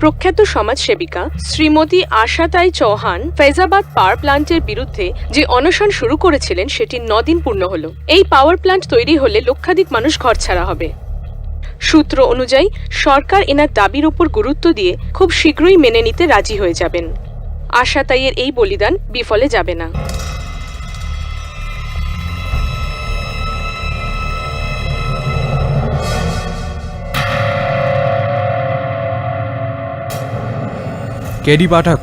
প্রখ্যাত সমাজসেবিকা শ্রীমতী আশাতাই চৌহান ফৈজাবাদ পাওয়ার প্ল্যান্টের বিরুদ্ধে যে অনশন শুরু করেছিলেন সেটি 9 দিন পূর্ণ হল। এই পাওয়ার প্ল্যান্ট তৈরি হলে লক্ষাধিক মানুষ ঘরছাড়া হবে। সূত্র অনুযায়ী সরকার এনার দাবির উপর গুরুত্ব দিয়ে খুব শীঘ্রই মেনে নিতে রাজি হয়ে যাবেন। আশাতাইয়ের এই বলিদান বিফলে যাবে না। কেডি পাঠক,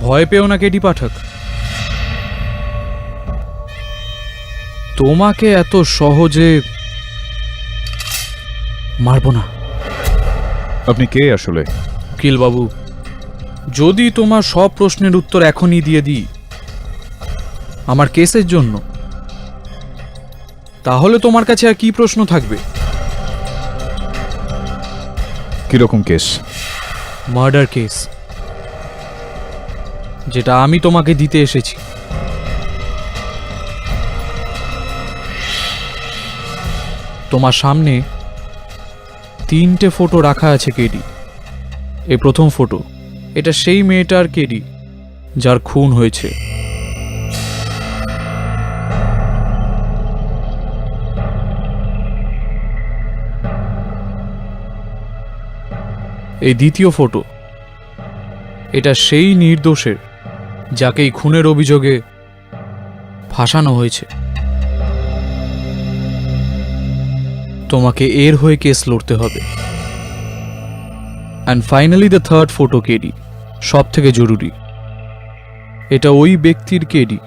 ভয় পেও না কেডি পাঠক। তোমাকে এত সহজে মারব না। আপনি কে আসলে? উকিল বাবু, যদি তোমার সব প্রশ্নের উত্তর এখনই দিয়ে দিই আমার কেসের জন্য, তাহলে তোমার কাছে আর কি প্রশ্ন থাকবে? কিরকম কেস? মার্ডার কেস, যেটা আমি তোমাকে দিতে এসেছি। তোমার সামনে 3টে ফটো রাখা আছে কেডি। এই প্রথম ফটো, এটা সেই মেয়েটার কেডি যার খুন হয়েছে। এই দ্বিতীয় ফটো, এটা সেই নির্দোষের যাকে এই খুনের অভিযোগে ফাঁসানো হয়েছে। তোমাকে এর হয়ে কেস লড়তে হবে। And finally the third photo KD, সব থেকে জরুরি, এটা ওই ব্যক্তির কেডি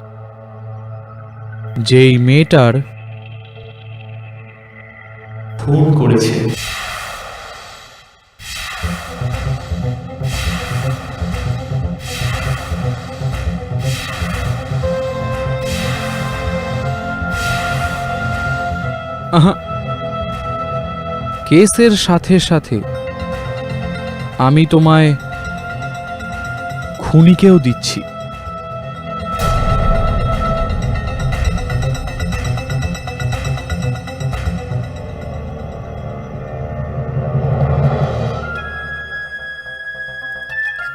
যে এই মেয়েটার খুন করেছে। কেসের সাথে সাথে আমি তোমায় খুনিকেও দিচ্ছি।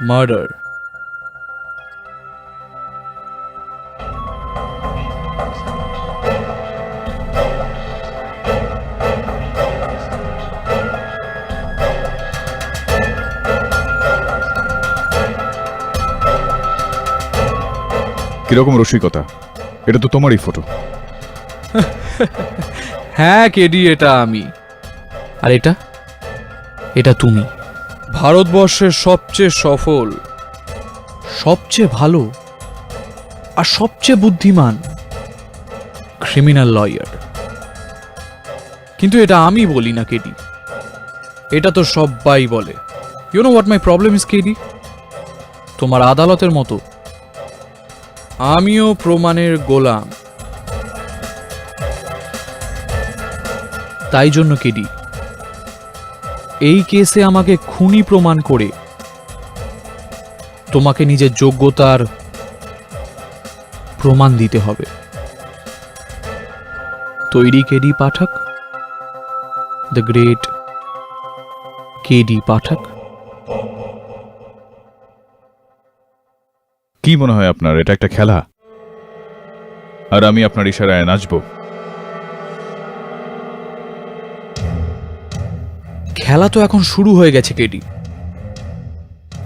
মার্ডার। কিরকম রসিকতা? এটা তো তোমারই ফটো। হ্যাঁ কেডি, এটা আমি। আর এটা এটা তুমি। ভারতবর্ষের সবচেয়ে সফল, সবচেয়ে ভালো আর সবচেয়ে বুদ্ধিমান ক্রিমিনাল লয়ার। কিন্তু এটা আমি বলি না কেডি, এটা তো সবাই বলে। You know what my problem is KD? তোমার আদালতের মতো আমিও প্রমাণের গোলাম। তাই জন্য কেডি, এই কেসে আমাকে খুনি প্রমাণ করে তোমাকে নিজের যোগ্যতার প্রমাণ দিতে হবে। তৈরি কেডি পাঠক, দ্য গ্রেট কেডি পাঠক। কি মনে হয় আপনার এটা একটা খেলা, আর আমি আপনার ইশারায় নাচবো? খেলা তো এখন শুরু হয়ে গেছে কেডি,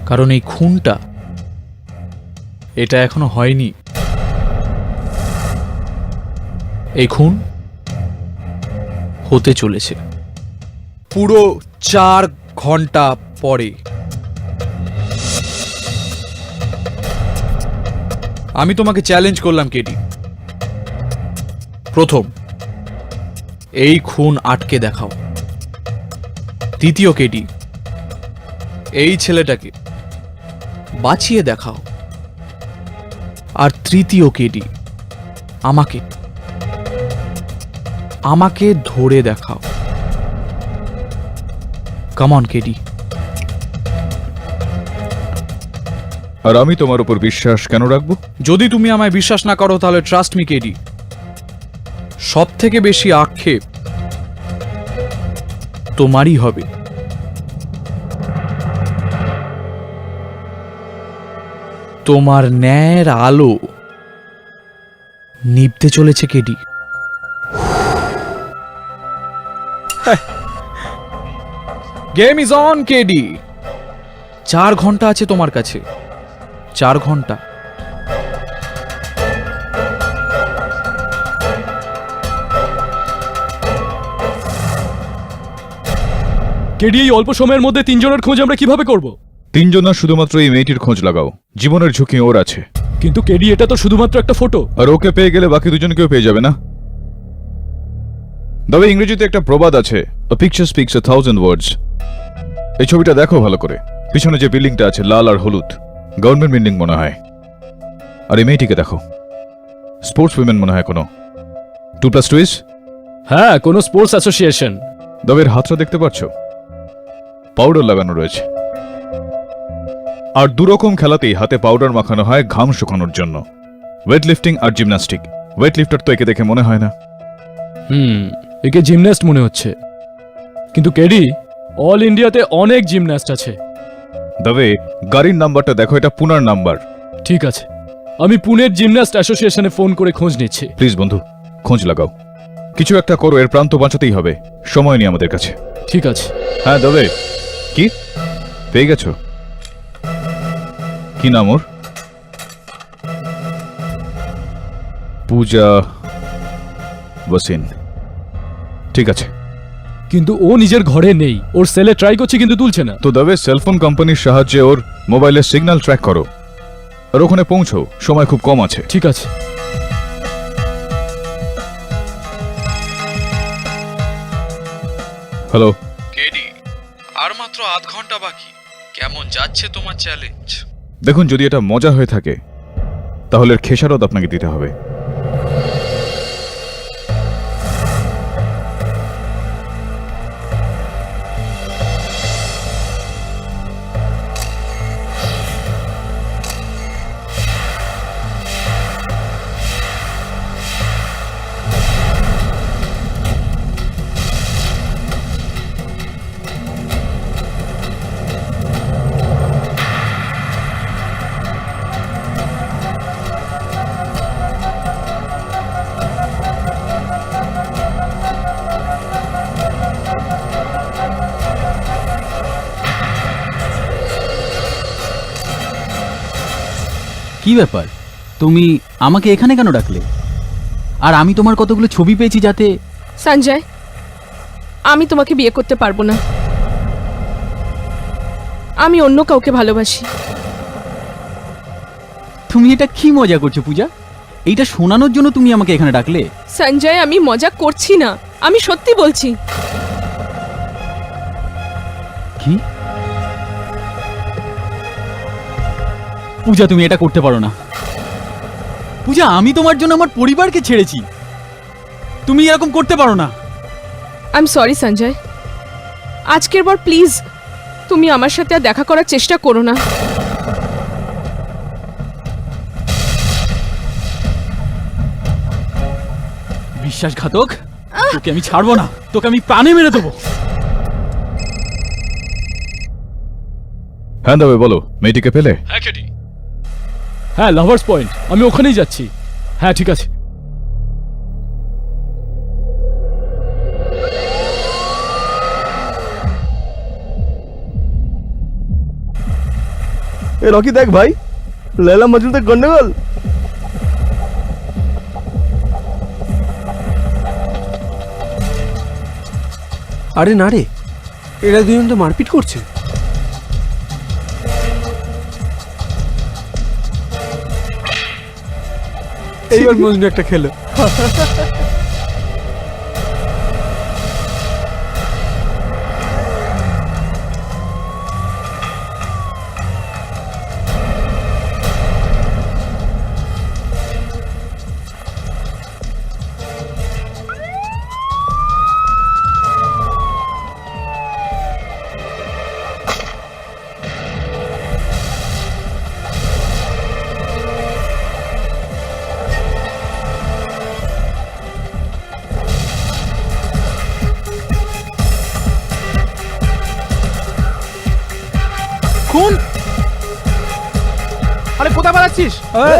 কারণ এই খুনটা এটা এখনো হয়নি। এই খুন হতে চলেছে। পুরো 4 ঘন্টা পরে। আমি তোমাকে চ্যালেঞ্জ করলাম কেডি। প্রথম, এই খুন আটকে দেখাও। দ্বিতীয় কেডি, এই ছেলেটাকে বাঁচিয়ে দেখাও। আর তৃতীয় কেডি, আমাকে ধরে দেখাও। কাম অন কেডি। আর আমি তোমার উপর বিশ্বাস কেন রাখবো? যদি তুমি আমায় বিশ্বাস না করো তাহলে ট্রাস্ট মি কেডি, সব থেকে বেশি আক্ষেপ তোমারই হবে। তোমার ন্যায়ের আলো নিভতে চলেছে KD. Game is on KD. 4 ঘন্টা আছে তোমার কাছে, 4 ঘন্টা। কেডি, এই অল্প সময়ের মধ্যে 3 জনের খোঁজ আমরা কিভাবে করব? 3 জন না, শুধুমাত্র এই মেয়েটির খোঁজ লাগাও। জীবনের ঝুঁকি ওর আছে। কিন্তু কেডি, এটা তো শুধুমাত্র একটা ফটো। আর ওকে পেয়ে গেলে বাকি দুজনকেও পেয়ে যাবে না? তবে ইংরেজিতে একটা প্রবাদ আছে, a picture speaks 1,000 words। এই ছবিটা দেখো ভালো করে। পিছনে যে বিল্ডিংটা আছে লাল আর হলুদ, গভর্নমেন্ট বিল্ডিং মনে হয়। আর এই মেয়েটিকে দেখো, স্পোর্টস উইমেন মনে হয় কোনো। 2+2 is? হ্যাঁ, কোনো স্পোর্টস অ্যাসোসিয়েশন। তবে এর হাতটা দেখতে পাচ্ছ, পাউডার লাগানো রয়েছে। আর দুরকম খেলাতেই হাতে পাউডার মাখানো হয় ঘাম শুকানোর জন্য, ওয়েট লিফটিং আর জিমন্যাস্টিক। ওয়েট লিফটার তো একে দেখে মনে হয় না। একে জিমন্যাস্ট মনে হচ্ছে। কিন্তু কেডি, অল ইন্ডিয়াতে অনেক জিমন্যাস্ট আছে। তবে গাড়ির নাম্বারটা দেখো, এটা পুনার নাম্বার। ঠিক আছে, আমি পুনের জিমন্যাস্ট অ্যাসোসিয়েশনে ফোন করে খোঁজ নিচ্ছি। প্লিজ বন্ধু, খোঁজ লাগাও, কিছু একটা করো। এর প্রান্ত বাঁচাতেই হবে, সময় নেই আমাদের কাছে। ঠিক আছে। হ্যাঁ তবে কি পেয়ে গেছো? কি নাম ওর? পূজা বসিন। ঠিক আছে। কিন্তু ও নিজের ঘরে নেই, ওর সেলে ট্রাই করছে কিন্তু তুলছে না। তো তবে সেলফোন কোম্পানির সাহায্যে ওর মোবাইলের সিগন্যাল ট্র্যাক করো আর ওখানে পৌঁছো, সময় খুব কম আছে। ঠিক আছে। হ্যালো কেডি, আর মাত্র আধ ঘন্টা বাকি। কেমন যাচ্ছে তোমার চ্যালেঞ্জ? দেখুন, যদি এটা মজা হয়ে থাকে তাহলে এর খেসারত আপনাকে দিতে হবে। কি ব্যাপার, তুমি আমাকে এখানে কেন ডাকলে? আর আমি তোমার কতগুলো ছবি পেয়েছি যাতে। সঞ্জয়, আমি তোমাকে বিয়ে করতে পারবো না। আমি অন্য কাউকে ভালোবাসি। তুমি এটা কি মজা করছো পূজা? এইটা শোনানোর জন্য তুমি আমাকে এখানে ডাকলে? সঞ্জয়, আমি মজা করছি না, আমি সত্যি বলছি। কি? পূজা, তুমি এটা করতে পারো না। পূজা, আমি তোমার জন্য আমার পরিবারকে ছেড়েছি, তুমি এরকম করতে পারো না। আই এম সরি সঞ্জয়, আজকের পর প্লিজ তুমি আমার সাথে আর দেখা করার চেষ্টা করো না। বিশ্বাসঘাতক, তোকে আমি ছাড়বো না, তোকে আমি প্রাণে মেরে দেবো। হ্যাঁ তবে বলো, মেয়েটিকে পেলে? হ্যাঁ কেডি, হ্যাঁ লাভার্স পয়েন্ট, আমি ওখানেই যাচ্ছি। হ্যাঁ ঠিক আছে। এ রকি দেখ ভাই, লেলা মজনুদের গন্ডগোল। আরে না রে, এরা দুজন তো মারপিট করছে। এইবার মজনু একটা খেলো। খুন? আরে কোথায় পালাচ্ছিস? আরে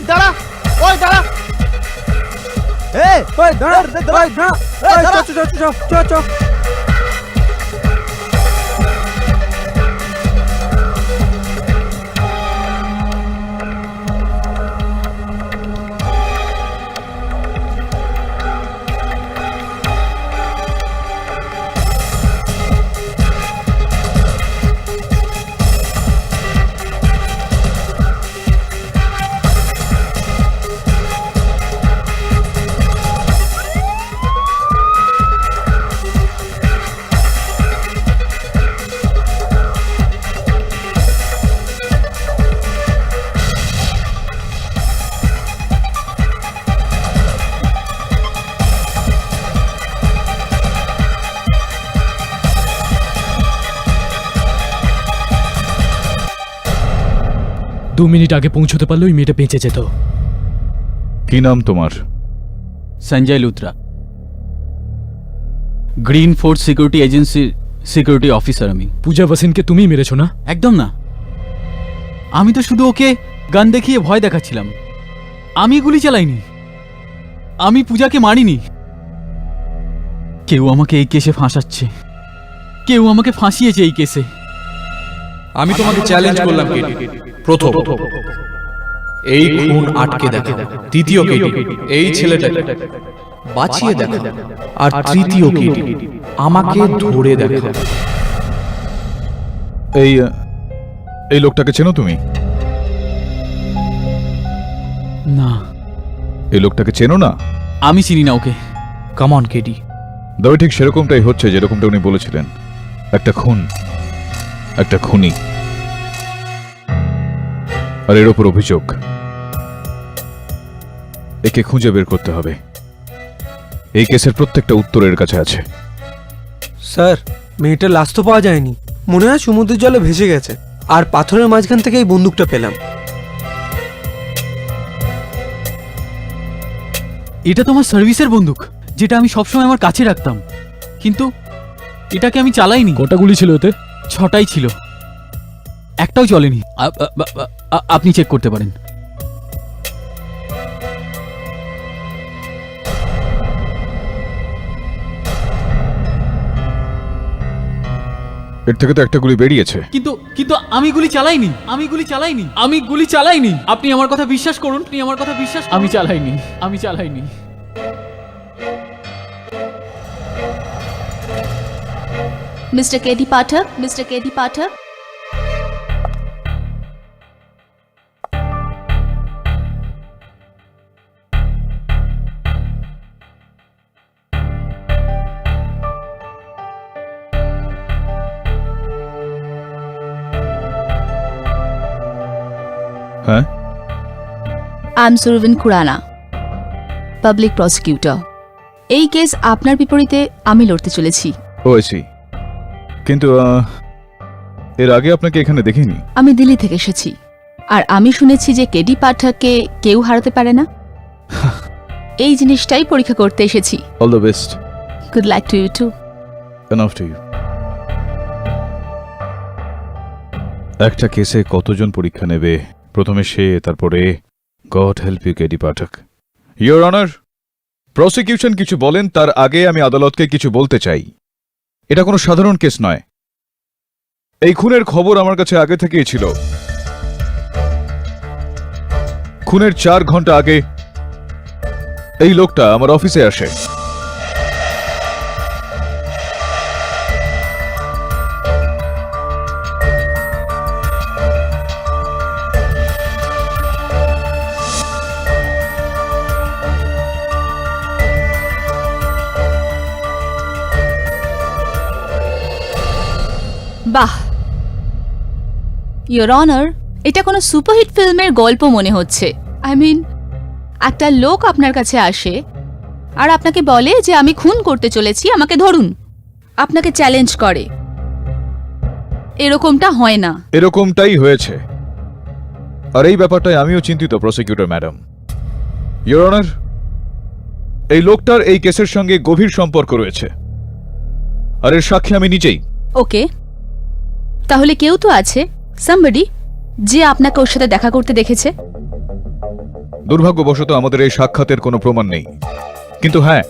দাঁড়া, ওই দাঁড়া। দু মিনিট আগে পৌঁছতে পারলে ওই মেয়েটা বেঁচে যেত। কি নাম তোমার? Sanjay Luthra, green fort security এজেন্সির সিকিউরিটি অফিসার আমি। পূজা ভাসিনকে তুমিই মেরেছো না? একদম না, আমি তো শুধু ওকে গান দেখিয়ে ভয় দেখাচ্ছিলাম। আমি গুলি চালাইনি, আমি পূজাকে মারিনি। কেউ আমাকে এই কেসে ফাঁসাচ্ছে, কেউ আমাকে ফাঁসিয়েছে এই কেসে। আমি তোমাকে চ্যালেঞ্জ করলাম কেডি। প্রথম এই খুন আটকে দেখো, দ্বিতীয় কেডি এই ছেলেটাকে বাঁচিয়ে দেখো, আর তৃতীয় কেডি আমাকে ধরে দেখো। এই লোকটাকে চেনো তুমি? না, এই লোকটাকে চেনো না? আমি চিনি না ওকে। কাম অন কেডি। তবে ঠিক সেরকমটাই হচ্ছে যেরকমটা উনি বলেছিলেন। একটা খুন, একটা খুনি, আর এর ওপর অভিযোগ। একে খুঁজে বের করতে হবে। এই কেসের প্রত্যেকটা উত্তর এর কাছে আছে। স্যার, মেয়েটার লাশ তো পাওয়া যায়নি, মনে হয় সমুদ্রের জলে ভেসে গেছে। আর পাথরের মাঝখান থেকে এই বন্দুকটা পেলাম। এটা তো আমার সার্ভিসের বন্দুক, যেটা আমি সবসময় আমার কাছে রাখতাম। কিন্তু এটাকে আমি চালাইনি। কটা গুলি ছিল ওতে? 6টাই ছিল, একটাও চলেনি। আপনি চেক করতে পারেন। এর থেকে তো একটা গুলি বেরিয়েছে। কিন্তু কিন্তু আমি গুলি চালাইনি, আমি গুলি চালাইনি, আমি গুলি চালাইনি। আপনি আমার কথা বিশ্বাস করুন, আপনি আমার কথা বিশ্বাস করুন। আমি চালাইনি, আমি চালাইনি। Mr. K.D. Pathak, Mr. K.D. Pathak. হ্যাঁ, I'm Survin Khurana, Public Prosecutor. এই কেস আপনার বিপরীতে আমি লড়তে চলেছি। ওয়েছি। কিন্তু এর আগে আপনাকে এখানে দেখিনি। আমি দিল্লি থেকে এসেছি, আর আমি শুনেছি যে কেডি পাঠককে কেউ হারাতে পারে না। এই জিনিসটাই পরীক্ষা করতে এসেছি। All the best. Good luck to you too. Enough to you. একটা কেসে কতজন পরীক্ষা নেবে? প্রথমে সে, তারপরে God help you KD Pathak. Your honour, prosecution কিছু বলেন তার আগে আমি আদালতকে কিছু বলতে চাই। এটা কোনো সাধারণ কেস নয়। এই খুনের খবর আমার কাছে আগে থেকেই ছিল। খুনের 4 ঘন্টা আগে এই লোকটা আমার অফিসে আসে। বাহ, ইয়োর অনার, এটা কোনো সুপারহিট ফিল্মের গল্প মনে হচ্ছে। আই মিন, একটা লোক আপনার কাছে আসে আর আপনাকে বলে যে আমি খুন করতে চলেছি, আমাকে ধরুন, আপনাকে চ্যালেঞ্জ করে। এরকমটা হয় না। এরকমটাই হয়েছে, আর এই ব্যাপারটায় আমিও চিন্তিত প্রসিকিউটর ম্যাডাম। ইয়োর অনার, এই লোকটার এই কেসের সঙ্গে গভীর সম্পর্ক রয়েছে, আর এর সাক্ষী আমি নিজেই। ওকে, তাহলে কেউ তো আছে, সামবডি, যে আপনাকে ওর সাথে দেখা করতে দেখেছে? দুর্ভাগ্যবশত আমাদের এই সাক্ষাতের কোনো প্রমাণ নেই, কিন্তু হ্যাঁ,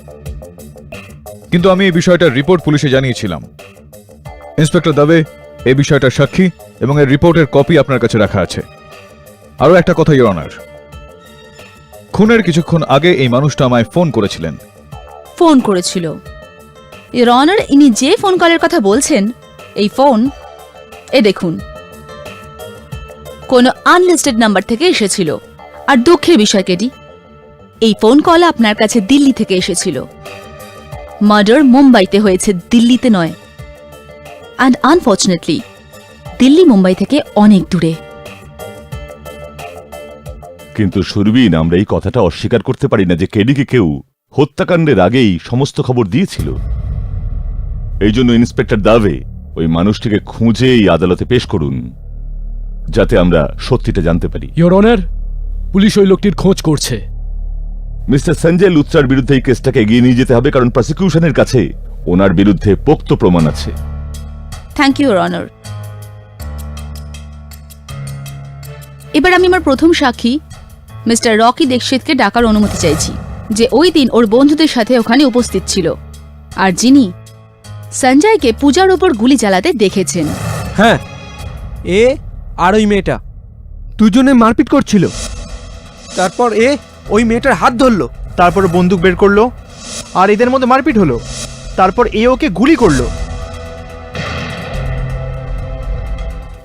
কিন্তু আমি এই বিষয়টার রিপোর্ট পুলিশে জানিয়েছিলাম। ইন্সপেক্টর দাবে এই বিষয়টার সাক্ষী এবং এর রিপোর্টের কপি আপনার কাছে রাখা আছে। আরও একটা কথা ইয়োর অনার, খুনের কিছুক্ষণ আগে এই মানুষটা আমায় ফোন করেছিলেন। ফোন করেছিল? ইয়োর অনার, ইনি যে ফোন কলের কথা বলছেন, এই ফোন, এ দেখুন, কোনো আনলিস্টেড নাম্বার থেকে এসেছিল। আর দুঃখের বিষয় কেডি, এই ফোন কল আপনার কাছে দিল্লি থেকে এসেছিল। মার্ডার মুম্বাইতে হয়েছে, দিল্লিতে নয়। অ্যান্ড আনফর্চুনেটলি দিল্লি মুম্বাই থেকে অনেক দূরে। কিন্তু সুরবীন, আমরা এই কথাটা অস্বীকার করতে পারি না যে কেডিকে কেউ হত্যাকাণ্ডের আগেই সমস্ত খবর দিয়েছিল। এই জন্য ইন্সপেক্টর দাবে ওই মানুষটিকে খুঁজে এই আদালতে পেশ করুন, যাতে আমরা সত্যিটা জানতে পারি। ইয়োর অনার, পুলিশ ওই লোকটির খোঁজ করছে। মিস্টার সঞ্জয় লুথরার বিরুদ্ধে এই কেসটাকে এগিয়ে নিয়ে যেতে হবে, কারণ প্রসিকিউশনের কাছে ওনার বিরুদ্ধে পোক্ত প্রমাণ আছে। Thank you, your honour. এবার আমি আমার প্রথম সাক্ষী মিস্টার রকি দীক্ষিতকে ডাকার অনুমতি চাইছি, যে ওই দিন ওর বন্ধুদের সাথে ওখানে উপস্থিত ছিল, আর যিনি সঞ্জয়কে পূজার ওপর গুলি চালাতে দেখেছেন। হ্যাঁ, এ আর ওই মেয়েটা দুজনে মারপিট করছিল। তারপর এ ওই মেয়েটার হাত ধরলো, তারপর বন্দুক বের করলো আর এদের মধ্যে মারপিট হলো। তারপর এ ওকে গুলি করলো।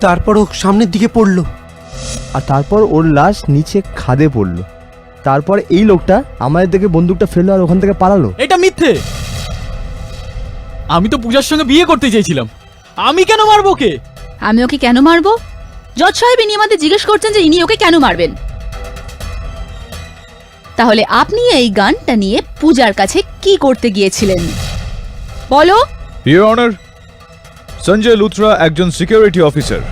তারপর ও সামনের দিকে পড়লো। আর তারপর ওর লাশ নিচে খাদে পড়লো। তারপর এই লোকটা আমাদের দিকে বন্দুকটা ফেললো আর ওখান থেকে পালালো। এটা মিথ্যে। আমি তো পূজার সঙ্গে বিয়ে করতে চেয়েছিলাম, আমি কেন মারবো ওকে? আমি ওকে কেন মারব? জজ সাহেব ইনি আমাদের জিজ্ঞেস করছেন যে ইনি ওকে কেন মারবেন। তাহলে আপনি এই গানটা নিয়ে পূজার কাছে কি করতে গিয়েছিলেন বলো? ইয়োর অনার, সঞ্জয় লুথরা একজন সিকিউরিটি অফিসার,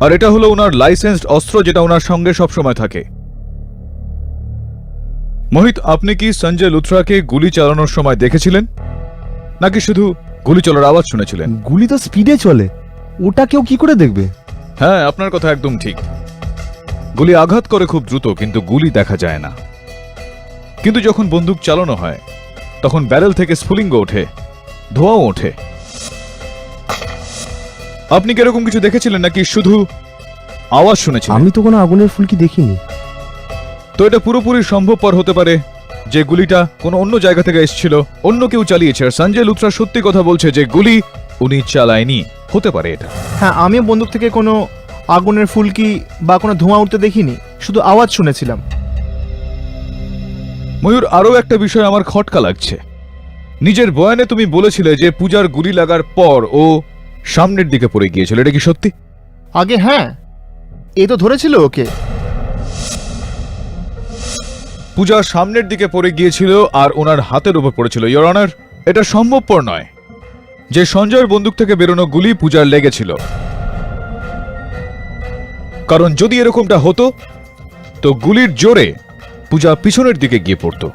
আর এটা হলো ওনার লাইসেন্সড অস্ত্র, যেটা ওনার সঙ্গে সবসময় থাকে। মোহিত, আপনি কি সঞ্জয় লুথরাকে গুলি চালানোর সময় দেখেছিলেন, নাকি শুধু গুলি চলার আওয়াজ শুনেছিলেন? গুলি তো স্পিডে চলে, ওটা কেউ কি করে দেখবে? হ্যাঁ, আপনার কথা একদম ঠিক। গুলি আঘাত করে খুব দ্রুত, কিন্তু গুলি দেখা যায় না। কিন্তু যখন বন্দুক চালানো হয় তখন ব্যারেল থেকে স্ফুলিঙ্গ ওঠে, ধোঁয়াও ওঠে। আপনি কি এরকম কিছু দেখেছিলেন, নাকি শুধু আওয়াজ শুনেছিলেন? আমি তো কোনো আগুনের ফুলকি দেখিনি। তো এটা পুরোপুরি সম্ভবপর হতে পারে যে গুলিটা কোনো অন্য জায়গা থেকে এসেছিল, অন্য কেউ চালিয়েছে। আর সঞ্জয় লুথরা সত্যি কথা বলছে যে গুলি উনি চালায়নি। হতে পারে এটা। হ্যাঁ, আমিও বন্দুক থেকে কোনো আগুনের ফুলকি বা কোনো ধোঁয়া উঠতে দেখিনি, শুধু আওয়াজ শুনেছিলাম। ময়ূর, আরও একটা বিষয় আমার খটকা লাগছে। নিজের বয়ানে তুমি বলেছিলে যে পূজার গুলি লাগার পর ও সামনের দিকে পড়ে গিয়েছিল, এটা কি সত্যি? আগে হ্যাঁ, এ তো ধরেছিল ওকে। পূজা সামনের দিকে পড়ে গিয়েছিল আর ওনার হাতের উপর পড়েছিল। ইয়োর অনার, এটা সম্ভবপর নয় যে সঞ্জয়ের বন্দুক থেকে বেরোনো গুলি পূজার লেগেছিল, কারণ যদি এরকমটা হতো তো গুলির জোরে পূজা পিছনের দিকে গিয়ে পড়তো।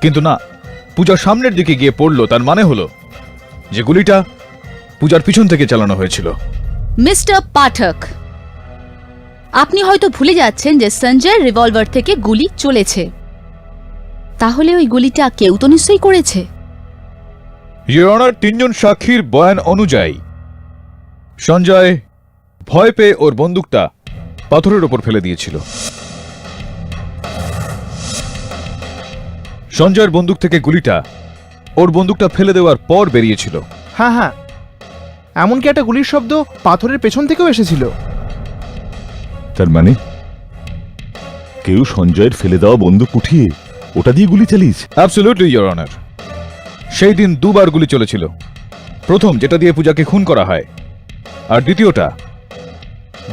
কিন্তু না, পূজা সামনের দিকে গিয়ে পড়লো, তার মানে হলো যে গুলিটা পূজার পিছন থেকে চালানো হয়েছিল। মিস্টার পাঠক, আপনি হয়তো ভুলে যাচ্ছেন যে সঞ্জয়ের রিভলভার থেকে গুলি চলেছে। তাহলে ওই গুলিটা কেউ তো নিশ্চয়ই করেছে। ইয়োর অনার, তিনজন সাক্ষীর বয়ান অনুযায়ী সঞ্জয় ভয় পেয়ে ওর বন্দুকটা পাথরের ওপর ফেলে দিয়েছিল। সঞ্জয়ের বন্দুক থেকে গুলিটা ওর বন্দুকটা ফেলে দেওয়ার পর বেরিয়েছিল। হ্যাঁ হ্যাঁ, এমনকি একটা গুলির শব্দ পাথরের পেছন থেকেও এসেছিল। তার মানে কেউ সঞ্জয়ের ফেলে দেওয়া বন্দুক উঠিয়ে ওটা দিয়ে গুলি চালিয়েছে? Absolutely your honour. সেই দিন দুবার গুলি চলেছিল, প্রথম, যেটা দিয়ে পূজাকে খুন করা হয়, আর দ্বিতীয়টা,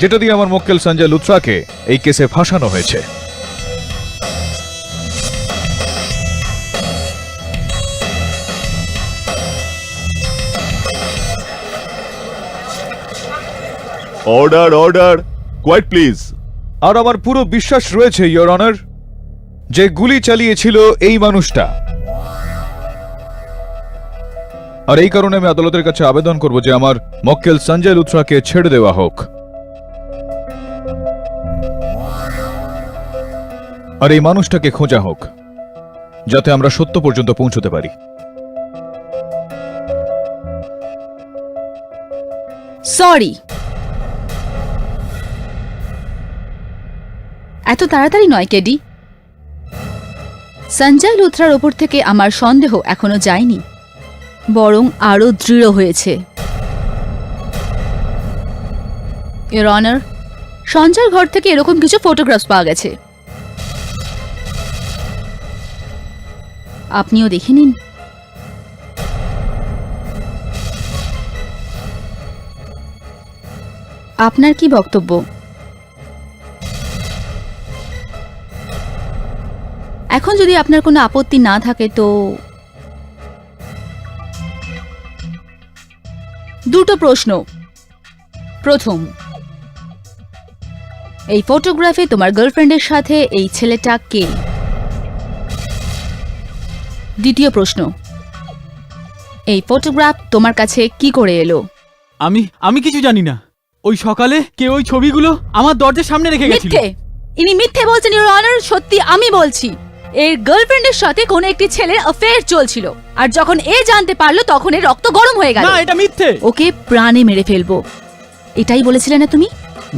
যেটা দিয়ে আমার মক্কেল সঞ্জয় লুথরাকে এই কেসে ফাঁসানো হয়েছে। Order order, quiet please. আর আমার পুরো বিশ্বাস রয়েছে ইয়োর অনার যে গুলি চালিয়েছিল এই মানুষটা। আর এই কারণে আমি আদালতের কাছে আবেদন করব যে আমার মক্কেল সঞ্জয় লুথরাকে ছেড়ে দেওয়া হোক, আর এই মানুষটাকে খোঁজা হোক, যাতে আমরা সত্য পর্যন্ত পৌঁছতে পারি। সরি, এত তাড়াতাড়ি নয় কেডি। সঞ্জয় লুথরার ওপর থেকে আমার সন্দেহ এখনো যায়নি, বরং আরো দৃঢ় হয়েছে। ইওর অনার, সঞ্জয়ের ঘর থেকে এরকম কিছু ফটোগ্রাফস পাওয়া গেছে, আপনিও দেখে নিন। আপনার কি বক্তব্য? এখন যদি আপনার কোনো আপত্তি না থাকে তো দুটো প্রশ্ন। প্রথম, এই ফটোগ্রাফে তোমার গার্লফ্রেন্ডের সাথে এই ছেলেটা কে? দ্বিতীয় প্রশ্ন, এই ফটোগ্রাফ তোমার কাছে কি করে এলো? আমি কিছু জানি না। ওই সকালে কেউ ওই ছবিগুলো আমার দরজার সামনে রেখে গেছিল। মিথ্যে! ইনি মিথ্যে বলছেন ইওর অনার। সত্যি আমি বলছি, এর গার্লফ্রেন্ডের সাথে কোন একটি ছেলের অ্যাফেয়ার চলছিল, আর যখন এ জানতে পারলো তখন এর রক্ত গরম হয়ে গেল। না, এটা মিথ্যে। ওকে প্রাণে মেরে ফেলবো, এটাই বলেছিলে না তুমি?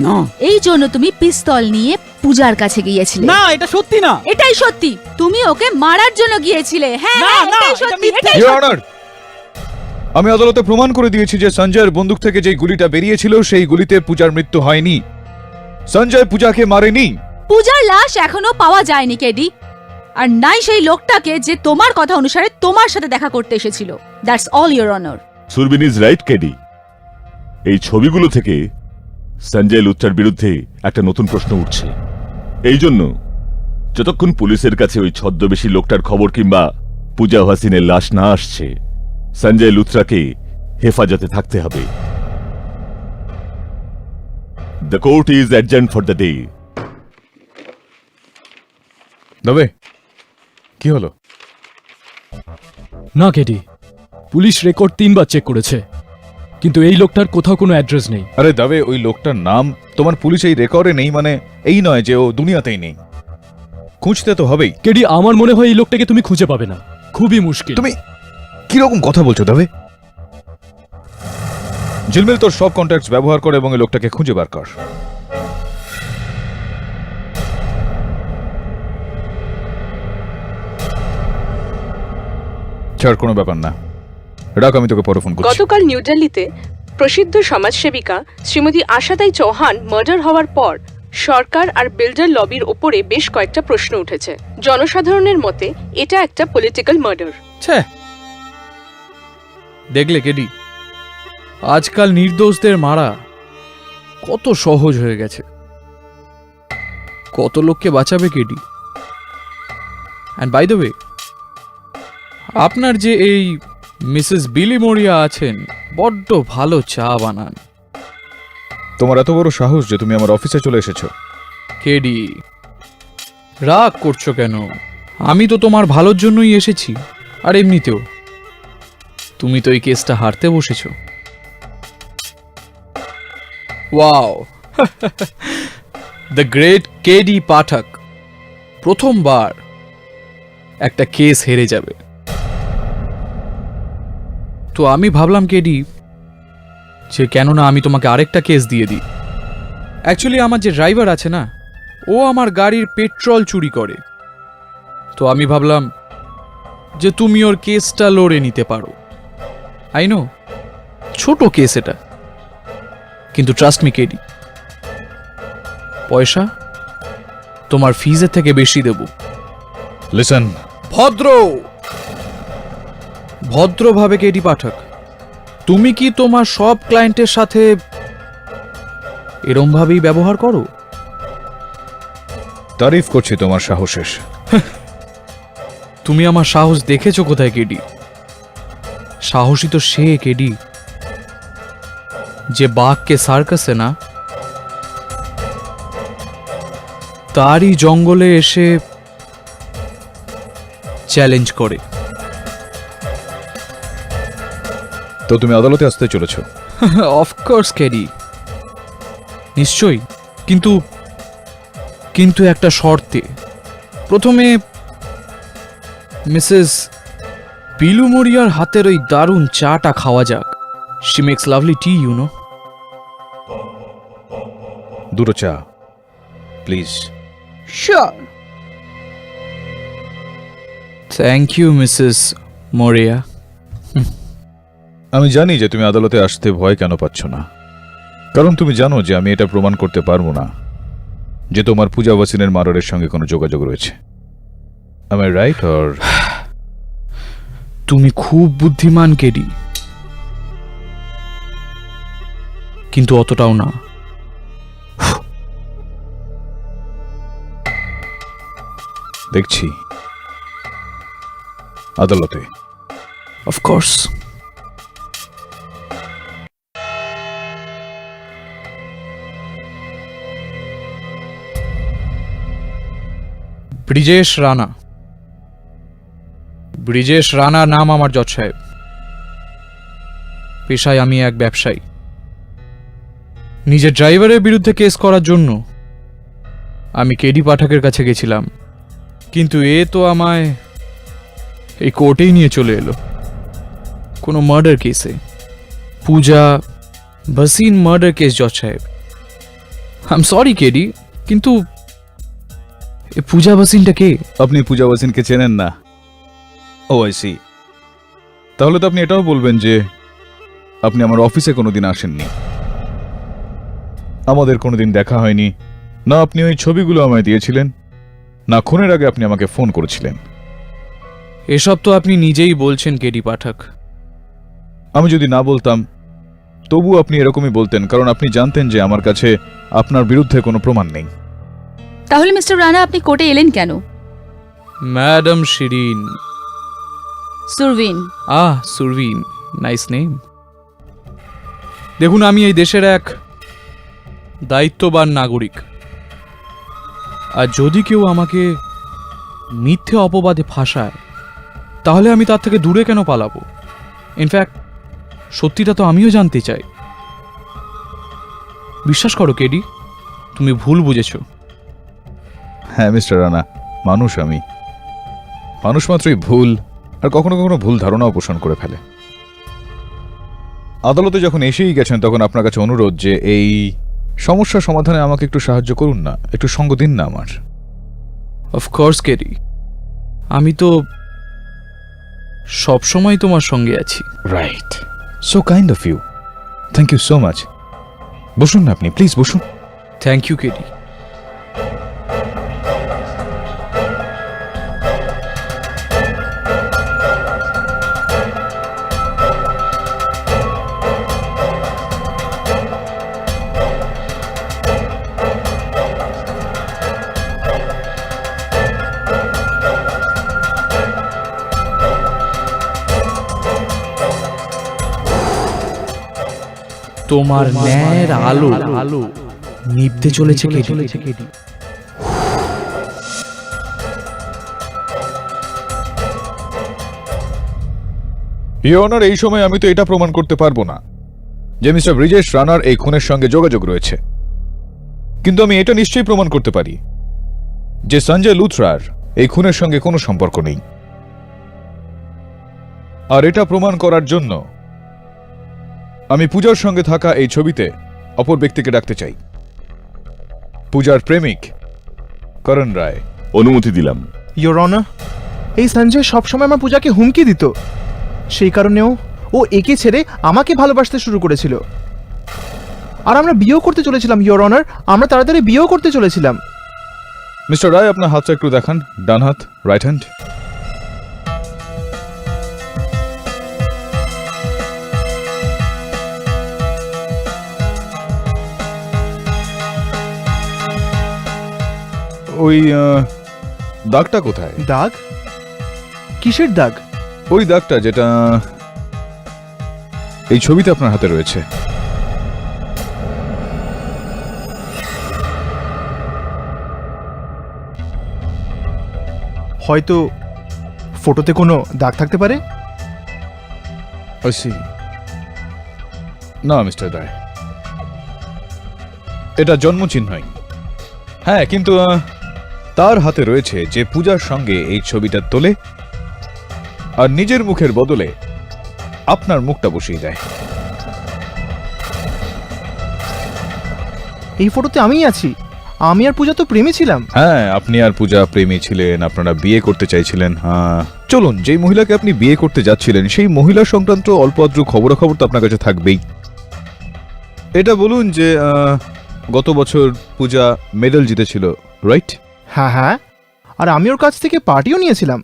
না, এই জন্য তুমি পিস্তল নিয়ে পূজার কাছে গিয়েছিলে। না, এটা সত্যি না। এটাই সত্যি, তুমি ওকে মারার জন্য গিয়েছিলে। হ্যাঁ, না, হ্যাঁ, না, এটাই এটা সত্যি, মিথ্যে। এটাই ইয়োর সত্যি। অনার, আমি আদালতে প্রমাণ করে দিয়েছি যে সঞ্জয়ের বন্দুক থেকে যে গুলিটা বেরিয়েছিল সেই গুলিতে পূজার মৃত্যু হয়নি। সঞ্জয় পূজাকে মারেনি। পূজার লাশ এখনো পাওয়া যায়নি কেডি, আর নাই সেই লোকটাকে যে তোমার কথা অনুসারে তোমার সাথে দেখা করতে এসেছিল। That's all your honour. Surveen is right KD. এই ছবিগুলো থেকে সঞ্জয় লুথরার বিরুদ্ধে একটা নতুন প্রশ্ন উঠছে। এই জন্য যতক্ষণ পুলিশের কাছে ওই ছদ্মবেশী লোকটার খবর কিংবা পূজা হাসিনের লাশ না আসছে, সঞ্জয় লুথরাকে হেফাজতে থাকতে হবে। The court is adjourn for the day. Dubey, কি হলো? না কেডি, পুলিশ রেকর্ড 3 বার চেক করেছে, কিন্তু এই লোকটার কোথাও কোনো অ্যাড্রেস নেই। আরে দাবে, ওই লোকটার নাম তোমার পুলিশ এই রেকর্ডে নেই মানে এই নয় যে ও দুনিয়াতেই নেই। খুঁজতে তো হবেই। কেডি, আমার মনে হয় এই লোকটাকে তুমি খুঁজে পাবে না, খুবই মুশকিল। তুমি কিরকম কথা বলছো দাবে? ঝিলমিল তোর সব কন্ট্যাক্টস ব্যবহার কর এবং এই লোকটাকে খুঁজে বার কর। ছাড়, কোনো ব্যাপার না। রাখ, আমি তোকে পরে ফোন করছি। গতকাল নিউ দিল্লিতে প্রসিদ্ধ সমাজসেবিকা শ্রীমতী আশাতাই চৌহান মার্ডার হওয়ার পর সরকার আর বিল্ডার লবির ওপরে বেশ কয়েকটা প্রশ্ন উঠেছে। জনসাধারণের মতে এটা একটা পলিটিক্যাল মার্ডার। দেখলে কেডি, আজকাল নির্দোষদের মারা কত সহজ হয়ে গেছে। কত লোককে বাঁচাবে KD? And by the way, আপনার যে এই মিসেস বিলি মরিয়া আছেন, বড্ড ভালো চা বানান। তোমার এত বড় সাহস যে তুমি আমার অফিসে চলে এসেছো। কেডি, রাগ করছো কেন? আমি তো তোমার ভালোর জন্যই এসেছি। আর এমনিতেও তুমি তো এই কেসটা হারতে বসেছো। ওয়াও, দ্য গ্রেট কেডি পাঠক প্রথমবার একটা কেস হেরে যাবে। তো আমি ভাবলাম কেডি যে কেননা আমি তোমাকে আরেকটা কেস দিয়ে দিই। অ্যাকচুয়ালি আমার যে ড্রাইভার আছে না, ও আমার গাড়ির পেট্রোল চুরি করে। তো আমি ভাবলাম যে তুমি ওর কেসটা লড়ে নিতে পারো। আই নো ছোট কেস এটা, কিন্তু ট্রাস্ট মি কেডি, পয়সা তোমার ফিজের থেকে বেশি দেব। লিসন, ভদ্রভাবে কেডি পাঠক, তুমি কি তোমার সব ক্লায়েন্টের সাথে এরম ভাবেই ব্যবহার করো? তারিফ করছি তোমার সাহসের। তুমি আমার সাহস দেখেছো কোথায় কেডি? সাহসী তো সে কেডি যে বাঘকে সার্কাসে না, তারই জঙ্গলে এসে চ্যালেঞ্জ করে। তো তুমি আদালতে আসতে চলেছো? অফকোর্স কেডি, নিশ্চয়ই, কিন্তু কিন্তু একটা শর্তে। প্রথমে মিসেস পিলু মরিয়ার হাতের ওই দারুণ চাটা খাওয়া যাক। She makes lovely tea, you know. দুটো চা please. Sure. Thank you Mrs Moriya. আমি জানি যে তুমি আদালতে আসতে ভয় কেন পাচ্ছ না, কারণ তুমি জানো যে আমি এটা প্রমাণ করতে পারবো না যে তোমার পূজা ওয়াসিনের মার্ডারের সঙ্গে কোনো যোগাযোগ রয়েছে। Am I right or? তুমি খুব বুদ্ধিমান কেডি, কিন্তু অতটাও না। দেখছি আদালতে। অফকোর্স। ব্রিজেশ রানা। ব্রিজেশ রানা নাম আমার জজ সাহেব। পেশায় আমি এক ব্যবসায়ী। নিজের ড্রাইভারের বিরুদ্ধে কেস করার জন্য আমি কেডি পাঠকের কাছে গেছিলাম, কিন্তু এ তো আমায় এই কোর্টেই নিয়ে চলে এলো কোনো মার্ডার কেসে। পূজা ভাসিন মার্ডার কেস জজ সাহেব। আই এম সরি কেডি, কিন্তু এ পূজা ভাসিনটা কে? আপনি পূজা ওয়াসিনকে চেনেন না? ও আই সি। তাহলে তো আপনি এটাও বলবেন যে আপনি আমার অফিসে কোনোদিন আসেননি, আমাদের কোনোদিন দেখা হয়নি, না আপনি ওই ছবিগুলো আমায় দিয়েছিলেন, না খুনের আগে আপনি আমাকে ফোন করেছিলেন। এসব তো আপনি নিজেই বলছেন কেডি পাঠক। আমি যদি না বলতাম তবু আপনি এরকমই বলতেন, কারণ আপনি জানতেন যে আমার কাছে আপনার বিরুদ্ধে কোনো প্রমাণ নেই। তাহলে মিস্টার রানা আপনি কোর্টে এলেন কেন? Madam Shirin. Surveen. Surveen, nice name. দেখুন, আমি এই দেশের এক দায়িত্ববান নাগরিক, আর যদি কেউ আমাকে মিথ্যে অপবাদে ফাঁসায় তাহলে আমি তার থেকে দূরে কেন পালাবো? ইনফ্যাক্ট সত্যিটা তো আমিও জানতে চাই। বিশ্বাস করো কেডি, তুমি ভুল বুঝেছ। হ্যাঁ মিস্টার রানা, মানুষ আমি। মানুষ মাত্রই ভুল, আর কখনো কখনো ভুল ধারণাও পোষণ করে ফেলে। আদালতে যখন এসেই গেছেন তখন আপনার কাছে অনুরোধ যে এই সমস্যা সমাধানে আমাকে একটু সাহায্য করুন না, একটু সঙ্গ দিন না আমার। অফকোর্স কেডি, আমি তো সবসময় তোমার সঙ্গে আছি। Right, so kind of you. Thank you so much. বসুন না আপনি, প্লিজ বসুন। Thank you KD. তোমার ন্যায়ের আলো নিভতে চলেছে কেডি। ইওর অনার, এই সময় আমি তো এটা প্রমাণ করতে পারবো না যে মিস্টার ব্রিজেশ রানার এই খুনের সঙ্গে যোগাযোগ রয়েছে, কিন্তু আমি এটা নিশ্চয়ই প্রমাণ করতে পারি যে সঞ্জয় লুথরার এই খুনের সঙ্গে কোনো সম্পর্ক নেই। আর এটা প্রমাণ করার জন্য আমি পূজার সঙ্গে থাকা এই ছবিতে অপর ব্যক্তিকে ডাকতে চাই, পূজার প্রেমিক করণ রায়। অনুমতি দিলাম। ইয়োর অনার, এই সঞ্জয় সবসময় আমার পূজাকে হুমকি দিত, সেই কারণেও ও একে ছেড়ে আমাকে ভালোবাসতে শুরু করেছিল। আর আমরা বিয়েও করতে চলেছিলাম ইয়োর অনার, আমরা তাড়াতাড়ি বিয়েও করতে চলেছিলাম। মিস্টার রায়, আপনার হাতটা একটু দেখান। ডান হাত, রাইট হ্যান্ড। ওই দাগটা কোথায়? দাগ? কিসের দাগ? ওই দাগটা যেটা এই ছবিতে আপনার হাতে রয়েছে। হয়তো ফটোতে কোনো দাগ থাকতে পারে। I see. না মিস্টার রায়, এটা জন্মচিহ্নই। হ্যাঁ, কিন্তু তার হাতে রয়েছে যে পূজার সঙ্গে এই ছবিটা তোলে আর নিজের মুখের বদলে আপনার মুখটা বসিয়ে দেয়। এই ফটোতে আমিই আছি। আমি আর পূজা তো প্রেমে ছিলাম। হ্যাঁ, আপনি আর পূজা প্রেমী ছিলেন, আপনারা বিয়ে করতে চাইছিলেন। হ্যাঁ, চলুন, যেই মহিলাকে আপনি বিয়ে করতে যাচ্ছিলেন সেই মহিলা সংক্রান্ত অল্প আদ্র খবরাখবর তো আপনার কাছে থাকবেই। এটা বলুন যে গত বছর পূজা মেডেল জিতেছিল, রাইট? হ্যাঁ হ্যাঁ, আর আমি ওর কাছ থেকে পার্টিও নিয়েছিলাম।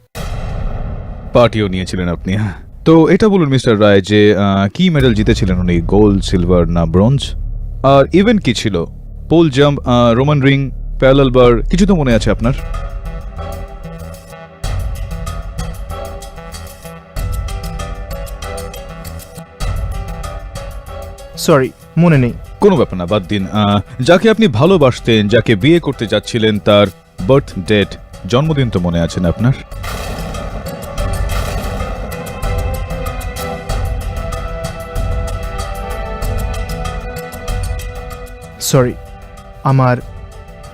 পার্টিও নিয়েছিলেন আপনি? হ্যাঁ। তো এটা বলুন মিস্টার রায় যে কি মেডেল জিতেছিলেন উনি, গোল্ড, সিলভার না ব্রোঞ্জ? আর ইভেন্ট কি ছিল? Pole jump, Roman ring, parallel bar, কিছু তো মনে আছে আপনার? সরি, মনে নেই। কোনো ব্যাপার না, বাদ দিন। যাকে আপনি ভালোবাসতেন, যাকে বিয়ে করতে যাচ্ছিলেন, তার বার্থ ডেট, জন্মদিন তো মনে আছে না আপনার? সরি, আমার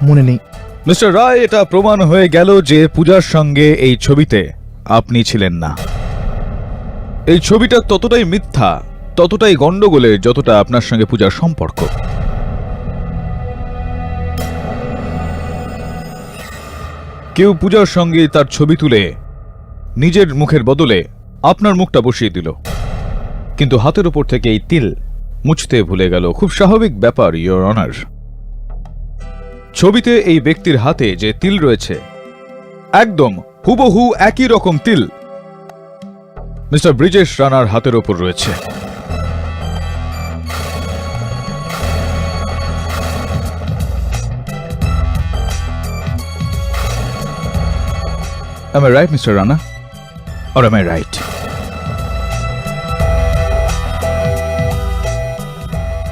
মনে নেই। মিস্টার রায়, এটা প্রমাণ হয়ে গেল যে পূজার সঙ্গে এই ছবিতে আপনি ছিলেন না। এই ছবিটা ততটাই মিথ্যা, ততটাই গন্ডগোলের, যতটা আপনার সঙ্গে পূজার সম্পর্ক। কেউ পূজার সঙ্গে তার ছবি তুলে নিজের মুখের বদলে আপনার মুখটা বসিয়ে দিল, কিন্তু হাতের উপর থেকে এই তিল মুছতে ভুলে গেল। খুব স্বাভাবিক ব্যাপার, ইওর অনার। ছবিতে এই ব্যক্তির হাতে যে তিল রয়েছে, একদম হুবহু একই রকম তিল মিস্টার ব্রিজেশ রানার হাতের ওপর রয়েছে। Am I right, Mr. Rana? Or am I right?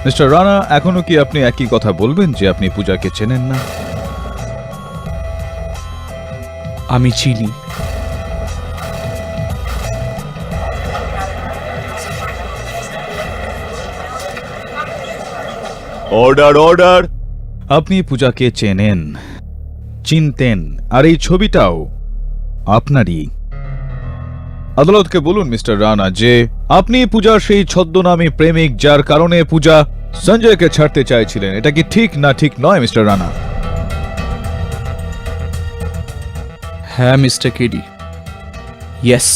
Mister Rana, এখনো কি আপনি একই কথা বলবেন যে আপনি পূজাকে চেনেন না? আমি চিনি। Order, order. আপনি পূজাকে চেনেন, চিনতেন, আর এই ছবিটাও আপনারই। আদালতকে বলুন মিস্টার রানা যে আপনি পূজার সেই ছদ্মনামী প্রেমিক, যার কারণে পূজা সঞ্জয়কে ছাড়তে চাইছিলেন। এটা কি ঠিক না ঠিক নয় মিস্টার রানা? হ্যাঁ mister KD, yes.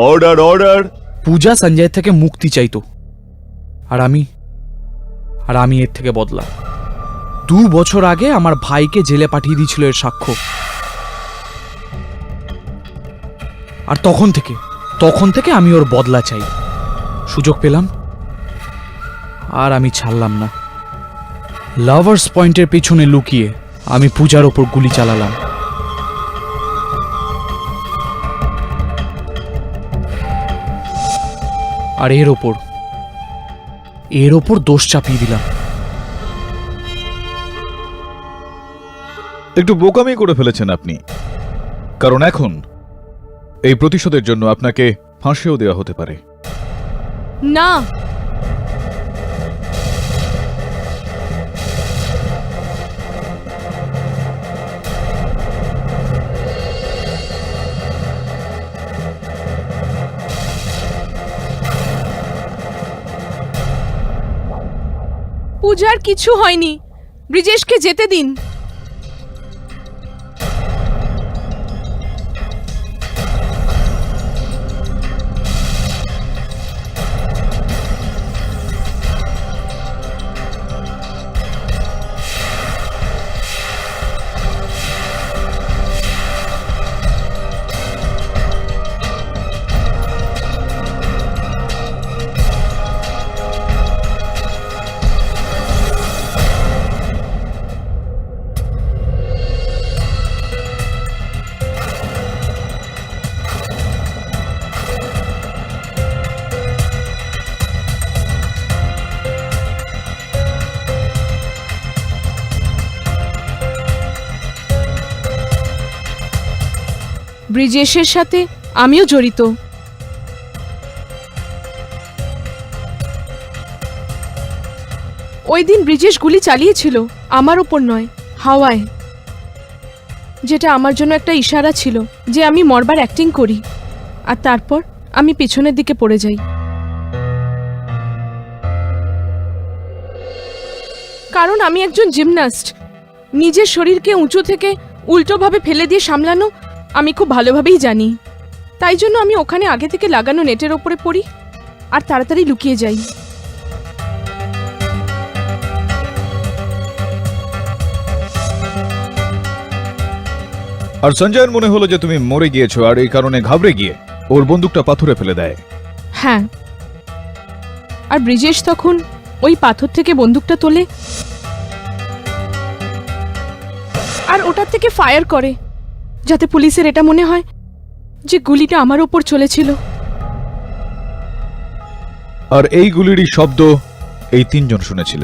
Order, order. Pooja Sanjay থেকে মুক্তি চাইতো, আর আমি এর থেকে বদলা। 2 বছর আগে আমার ভাইকে জেলে পাঠিয়ে দিয়েছিল এর সাক্ষ্য। আর তখন থেকে আমি ওর বদলা চাই। সুযোগ পেলাম আর আমি ছাড়লাম না। লাভার্স পয়েন্টের পেছনে লুকিয়ে আমি পূজার ওপর গুলি চালালাম। আর এর ওপর দোষ চাপিয়ে দিলাম। একটু বোকামি করে ফেলেছেন আপনি, কারণ এখন এই প্রতিশোধের জন্য আপনাকে ফাঁসিও দেওয়া হতে পারে। না, পূজার কিছু হয়নি, ব্রিজেশকে যেতে দিন। ব্রিজেশের সাথে আমিও জড়িত। ওই দিন ব্রিজেশ গুলি চালিয়েছিল, আমার ওপর নয়, হাওয়ায়, যেটা আমার জন্য একটা ইশারা ছিল যে আমি মরবার অ্যাক্টিং করি, আর তারপর আমি পিছনের দিকে পড়ে যাই। কারণ আমি একজন জিমন্যাস্ট, নিজের শরীরকে উঁচু থেকে উল্টোভাবে ফেলে দিয়ে সামলানো আমি খুব ভালোভাবেই জানি। তাই জন্য আমি ওখানে আগে থেকে লাগানো নেটের ওপরে পড়ি আর তাড়াতাড়ি লুকিয়ে যাই। আর সঞ্জয়ের মনে হলো যে তুমি মরে গিয়েছো, আর এই কারণে ঘাবড়ে গিয়ে ওর বন্দুকটা পাথরে ফেলে দেয়। হ্যাঁ, আর ব্রিজেশ তখন ওই পাথর থেকে বন্দুকটা তোলে আর ওটার থেকে ফায়ার করে, যাতে পুলিশের এটা মনে হয় যে গুলিটা আমার ওপর চলেছিল। আর এই গুলিরই শব্দ এই তিনজন শুনেছিল।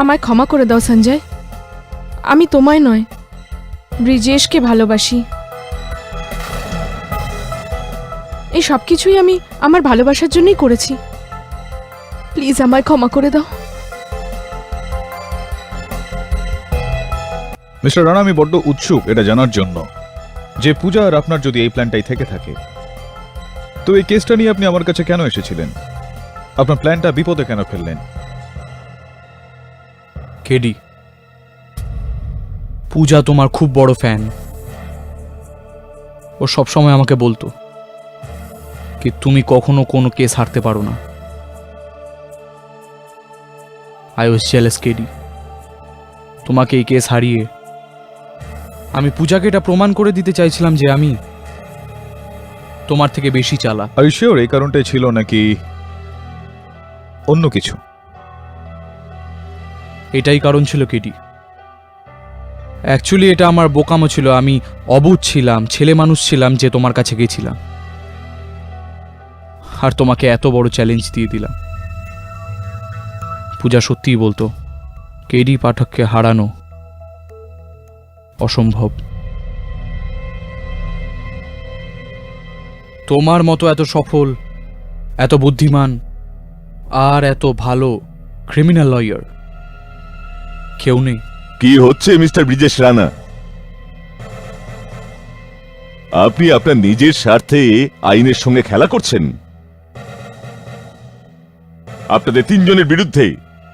আমায় ক্ষমা করে দাও সঞ্জয়, আমি তোমায় নয়, ব্রিজেশকে ভালোবাসি। এই সব কিছুই আমি আমার ভালোবাসার জন্যই করেছি। প্লিজ আমায় ক্ষমা করে দাও। মিস্টার রানা, আমি বড্ড উৎসুক এটা জানার জন্য যে পূজা আর আপনার যদি এই প্ল্যানটাই থেকে থাকে, তো এই কেসটা নিয়ে আপনি আমার কাছে কেন এসেছিলেন? আপনার প্ল্যানটা বিপদে কেন ফেললেন? কেডি, পূজা তোমার খুব বড় ফ্যান। ও সবসময় আমাকে বলতো কি তুমি কখনো কোনো কেস হারতে পারো না। I was jealous KD. তোমাকে এই কেস হারিয়ে আমি পূজাকে এটা প্রমাণ করে দিতে চাইছিলাম যে আমি তোমার থেকে বেশি চালাক। আর শিওর এই কারণটাই ছিল নাকি অন্য কিছু? এটাই কারণ ছিল কেডি। অ্যাকচুয়ালি এটা আমার বোকামো ছিল, আমি অবুঝ ছিলাম, ছেলে মানুষ ছিলাম যে তোমার কাছে গেছিলাম আর তোমাকে এত বড় চ্যালেঞ্জ দিয়ে দিলাম। পূজা সত্যিই বলতো কেডি পাঠককে হারানো অসম্ভব। তোমার মতো এত সফল, এত বুদ্ধিমান আর এত ভালো ক্রিমিনাল লয়ার কেউ নেই। কি হচ্ছে মিস্টার ব্রিজেশ রানা? আপনি আপনার নিজের স্বার্থে আইনের সঙ্গে খেলা করছেন। আপনাদের তিনজনের বিরুদ্ধে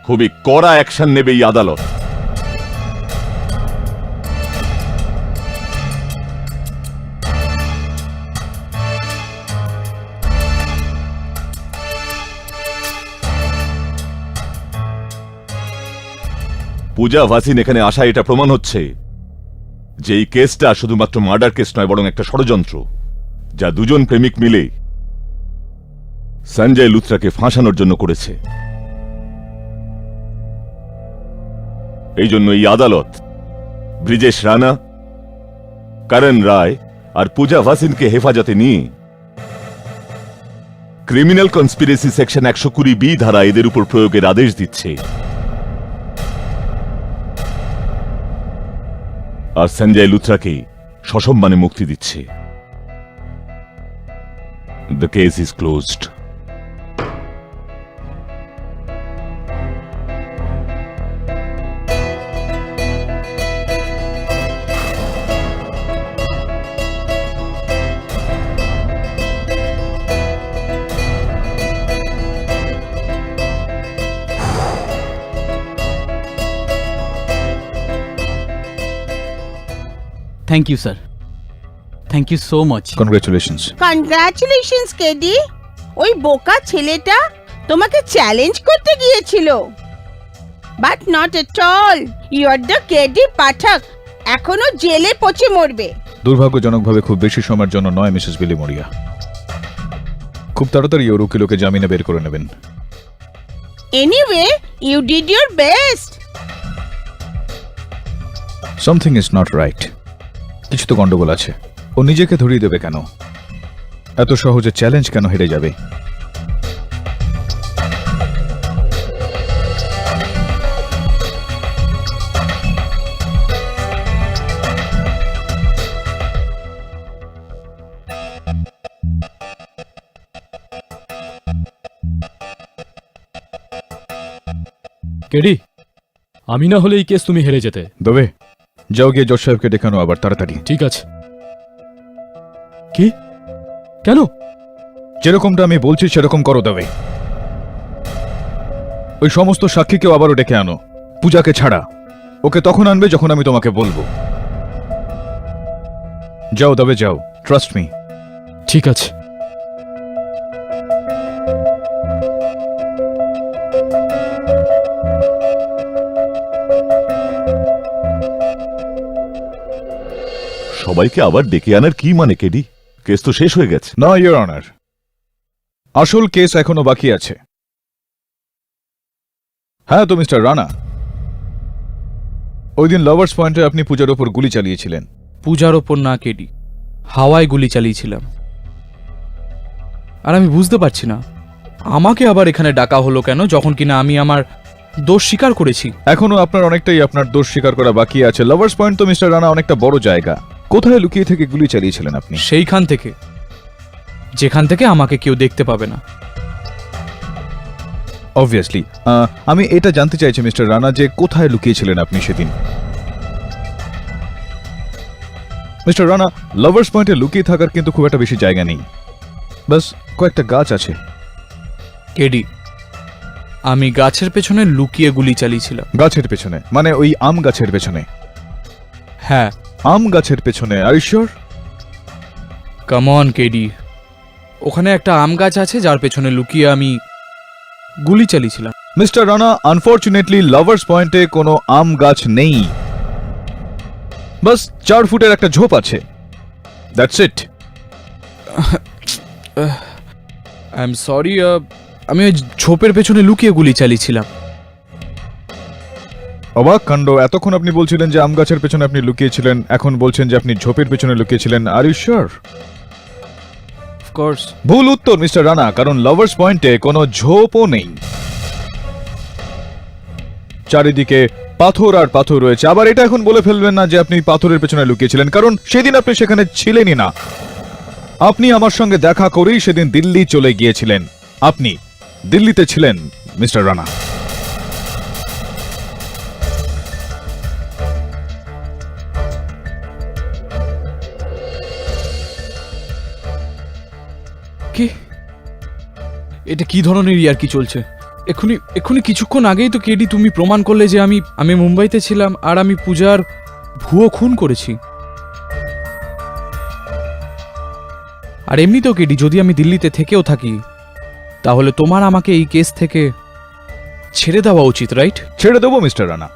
খুবই কড়া অ্যাকশন নেবে এই আদালত। পূজা ভাসিন এখানে আসা এটা প্রমাণ হচ্ছে যে এই কেসটা শুধুমাত্র মার্ডার কেস নয়, বরং একটা ষড়যন্ত্র যা দুজন প্রেমিক মিলে সঞ্জয় লুথরাকে ফাঁসানোর জন্য করেছে। এই জন্য এই আদালত ব্রিজেশ রানা, করণ রায় আর পূজা ভাসিনকে হেফাজতে নিয়ে ক্রিমিনাল কনস্পিরেসি সেকশন 120B ধারা এদের উপর প্রয়োগের আদেশ দিচ্ছে। আর সঞ্জয় লুথরাকে সসম্মানে মুক্তি দিচ্ছে। The case is closed. Thank you sir, thank you so much. Congratulations. Congratulations KD. ওই বোকা ছেলেটা তোমাকে চ্যালেঞ্জ করতে গিয়েছিল, but not at all. You are the KD Pathak. এখনো জেলে পচে মরবে। দুর্ভাগ্যজনকভাবে খুব বেশি সময়ের জন্য নয় মিসেস বিলি মরিয়া। খুব তাড়াতাড়ি ওর উকিলকে জামিনে বের করে নেবেন। Anyway, you did your best. Something is not right. কিছু তো গন্ডগোল আছে। ও নিজেকে ধরিয়ে দেবে কেন? এত সহজে চ্যালেঞ্জ কেন হেরে যাবে? কেডি, আমি না হলে এই কেস তুমি হেরে যেতে। দবে যাও গিয়ে জজ সাহেবকে দেখানো আবার তাড়াতাড়ি। ঠিক আছে। কি? কেন? যেরকমটা আমি বলছি সেরকম করো দবে। ওই সমস্ত সাক্ষীকেও আবারও ডেকে আনো, পূজাকে ছাড়া। ওকে তখন আনবে যখন আমি তোমাকে বলবো। যাও দবে যাও, ট্রাস্ট মি। ঠিক আছে। সবাইকে আবার ডেকে আনার কি মানে কেডি? কেস তো শেষ হয়ে গেছে। না ইওর অনার, আসল কেস এখনো বাকি আছে। হ্যাঁ তো মিস্টার রানা, ওই দিন লাভার্স পয়েন্টে আপনি পূজার ওপর গুলি চালিয়েছিলেন। পূজার ওপর না কেডি, হাওয়ায় গুলি চালিয়েছিলাম। আর আমি বুঝতে পারছি না আমাকে আবার এখানে ডাকা হলো কেন, যখন কিনা আমি আমার দোষ স্বীকার করেছি। এখনো আপনার অনেকটাই আপনার দোষ স্বীকার করা বাকি আছে। লাভার্স পয়েন্ট তো মিস্টার রানা অনেকটা বড় জায়গা। কোথায় লুকিয়ে থেকে গুলি চালিয়েছিলেন আপনি? সেইখান থেকে, যেখান থেকে আমাকে কেউ দেখতে পাবে না। অবভিয়াসলি আমি এটা জানতে চাইছি মিস্টার রানা যে কোথায় লুকিয়েছিলেন আপনি সেদিন। মিস্টার রানা, লাভার্স পয়েন্টে লুকিয়ে থাকার কিন্তু খুব একটা বেশি জায়গা নেই, বাস কয়েকটা গাছ আছে। কেডি, আমি গাছের পেছনে লুকিয়ে গুলি চালিয়েছিলাম। গাছের পেছনে মানে ওই আম গাছের পেছনে? হ্যাঁ। আম গাছের পেছনে? Are you sure? Come on KD, ওখানে একটা আম গাছ আছে যার পেছনে লুকিয়ে আমি গুলি চালিয়েছিলাম। মিস্টার রানা, আনফরচুনেটলি লাভার্স পয়েন্টে কোনো আম গাছ নেই, বাস 4 ফুটের একটা ঝোপ আছে। That's it. I am sorry, আমি ওই ঝোপের পেছনে লুকিয়ে গুলি চালিয়েছিলাম। অবাক কাণ্ড, এতক্ষণ আপনি বলছিলেন যে আম গাছের পেছনে আপনি লুকিয়েছিলেন, এখন বলছেন যে আপনি ঝোপের পেছনে লুকিয়েছিলেন। আর ইউ শিওর? অফকোর্স। ভুল উত্তর মিস্টার রানা, কারণ লাভার্স পয়েন্টে কোনো ঝোপও নেই। চারিদিকে পাথর আর পাথর রয়েছে। আবার এটা এখন বলে ফেলবেন না যে আপনি পাথরের পেছনে লুকিয়েছিলেন, কারণ সেদিন আপনি সেখানে ছিলেনই না। আপনি আমার সঙ্গে দেখা করেই সেদিন দিল্লি চলে গিয়েছিলেন। আপনি দিল্লিতে ছিলেন মিস্টার রানা। কি? এটা কি ধরনের ইয়ার কি চলছে? এক্ষুনি কিছুক্ষণ আগেই তো কেডি তুমি প্রমাণ করলে যে আমি মুম্বাইতে ছিলাম আর আমি পূজার ভুয়ো খুন করেছি। আর এমনিতেও কেডি, যদি আমি দিল্লিতে থেকেও থাকি তাহলে তোমার আমাকে এই কেস থেকে ছেড়ে দেওয়া উচিত, রাইট? ছেড়ে দেবো মিস্টার রানা,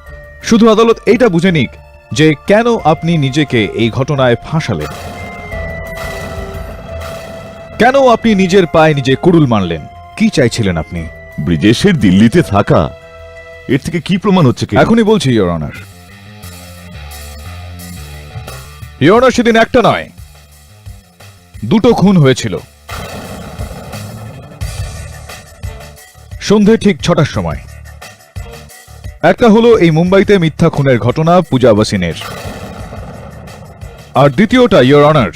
শুধু আদালত এইটা বুঝে নিক যে কেন আপনি নিজেকে এই ঘটনায় ফাঁসালেন, কেন আপনি নিজের পায়ে নিজে কুড়ুল মারলেন, কি চাইছিলেন আপনি? ব্রিজেশের দিল্লিতে থাকা, এর থেকে কি প্রমাণ হচ্ছে? এখনই বলছি ইওর অনার। ইওর অনার, সেদিন একটা নয়, 2টো খুন হয়েছিল। সন্ধে ঠিক 6টার সময়। একটা হলো এই মুম্বাইতে মিথ্যা খুনের ঘটনা পূজা বাসিনের, আর দ্বিতীয়টা ইওর অনার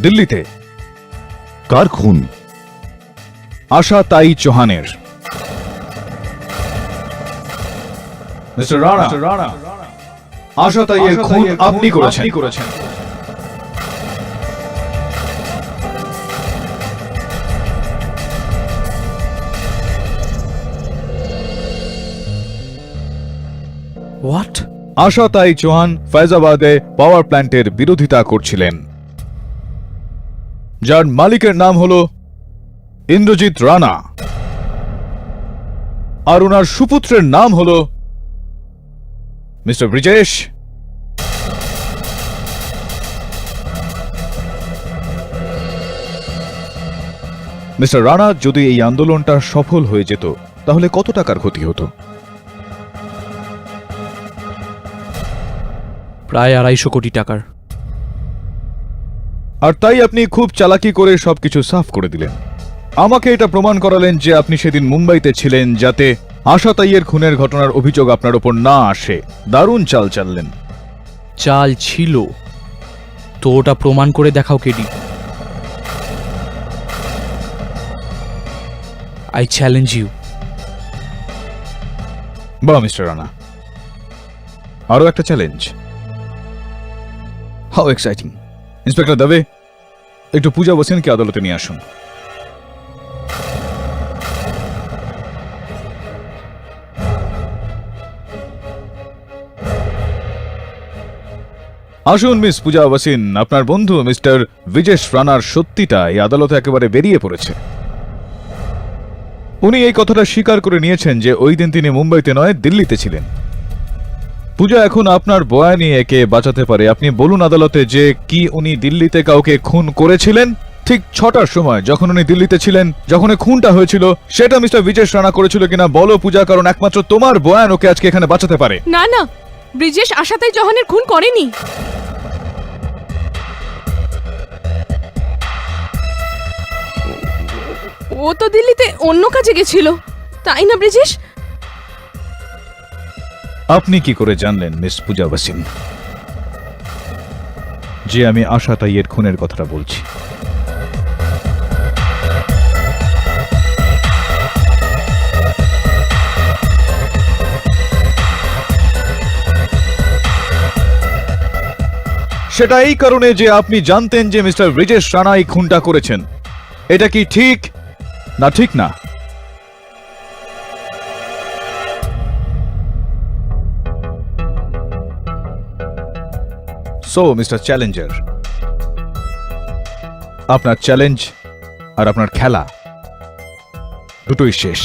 দিল্লিতে। কার খুন? আশা তাই চৌহানের। মিস্টার রানা, আশা তাই এর খুন আপনি করেছেন। হোয়াট? আশা তাই চৌহান ফৈজাবাদে পাওয়ার প্ল্যান্টের বিরোধিতা করছিলেন, যার মালিকের নাম হলো ইন্দ্রজিৎ রানা, আর ওনার সুপুত্রের নাম হলো মিস্টার ব্রিজেশ। মিস্টার রানা, যদি এই আন্দোলনটা সফল হয়ে যেত তাহলে কত টাকার ক্ষতি হতো? প্রায় 250 কোটি টাকার। আর তাই আপনি খুব চালাকি করে সবকিছু সাফ করে দিলেন। আমাকে এটা প্রমাণ করালেন যে আপনি সেদিন মুম্বাইতে ছিলেন, যাতে আশা তাইয়ের খুনের ঘটনার অভিযোগ আপনার ওপর না আসে। দারুণ চাল চাললেন। চাল ছিল তো ওটা প্রমাণ করে দেখাও কেডি। I challenge you. বাহ মিস্টার রানা, আরো একটা challenge. How exciting. Inspector Dubey, একটু পূজা বসেনকে আদালতে নিয়ে আসুন। আসুন মিস পূজা ওয়াসিন, আপনার বন্ধু মিস্টার বিজেশ রানার সত্যিটা এই আদালতে একেবারে বেরিয়ে পড়েছে। উনি এই কথাটা স্বীকার করে নিয়েছেন যে ওই দিন তিনি মুম্বাইতে নয়, দিল্লিতে ছিলেন। পূজা, এখন আপনার বয়ানে একে বাঁচাতে পারে। আপনি বলুন আদালতে যে কি উনি দিল্লিতে কাউকে খুন করেছিলেন। ঠিক 6টার সময় যখন উনি দিল্লিতে ছিলেন, যখন এই খুনটা হয়েছিল, সেটা মিস্টার বিজেশ রানা করেছিল কিনা বলো পূজা, কারণ একমাত্র তোমার বয়ান ওকে আজকে এখানে বাঁচাতে পারে। না না, ব্রিজেশ আশাতাই চৌহানের খুন করেনি। ও তো দিল্লিতে অন্য কাজে গেছিল, তাই না ব্রিজেশ? আপনি কি করে জানলেন মিস পূজা ওয়াসিন যে আমি আশা তাইয়ের খুনের কথাটা বলছি? সেটা এই কারণে যে আপনি জানতেন যে মিস্টার ব্রিজেশ রানা এই খুনটা করেছেন। এটা কি ঠিক না ঠিক না? সো মিস্টার চ্যালেঞ্জার, আপনার চ্যালেঞ্জ আর আপনার খেলা দুটোই শেষ।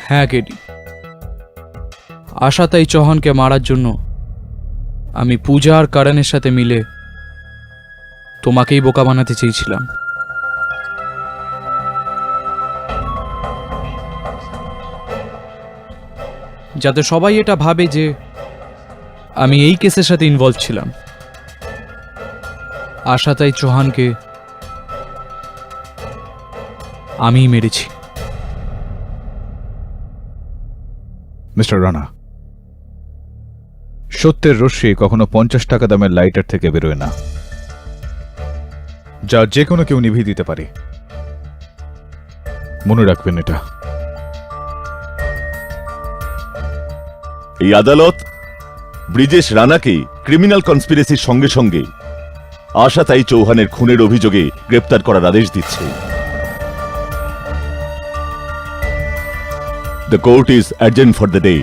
হ্যাঁ কেডি, আশাতাই চৌহানকে মারার জন্য আমি পূজা আর করণের সাথে মিলে তোমাকেই বোকা বানাতে চেয়েছিলাম। যাতে সবাই এটা ভাবে যে আমি এই কেসের সাথে ইনভলভ ছিলাম। আশাতাই চৌহানকে আমিই মেরেছি। মিস্টার রানা, সত্যের রশ্মি কখনো 50 টাকা দামের লাইটার থেকে বেরোয় না, যা যে কোনো কেউ নিভিয়ে দিতে পারে। মনে রাখবেন এটা। এই আদালত ব্রিজেশ রানাকে ক্রিমিনাল কনস্পিরেসির সঙ্গে সঙ্গে আশাতাই চৌহানের খুনের অভিযোগে গ্রেপ্তার করার আদেশ দিচ্ছে। The court is adjourned for the day.